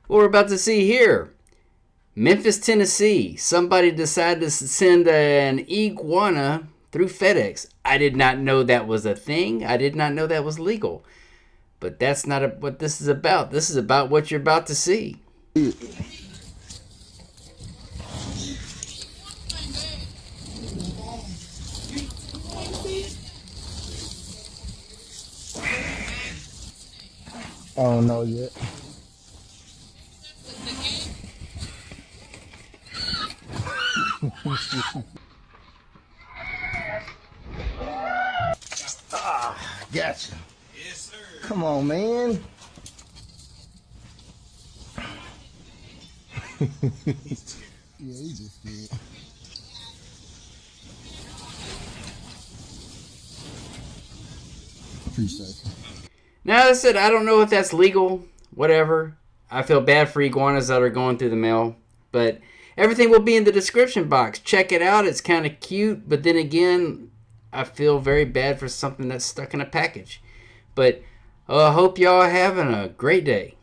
What we're about to see here. Memphis, Tennessee. Somebody decided to send an iguana through FedEx. I did not know that was a thing. I did not know that was legal. But that's not what this is about. This is about what you're about to see. I don't know yet. Gotcha. Yes, sir. Come on, man. Yeah, he just did. Appreciate it. Now, I said, I don't know if that's legal. Whatever. I feel bad for iguanas that are going through the mail. But everything will be in the description box. Check it out. It's kind of cute. But then again, I feel very bad for something that's stuck in a package. But I hope y'all are having a great day.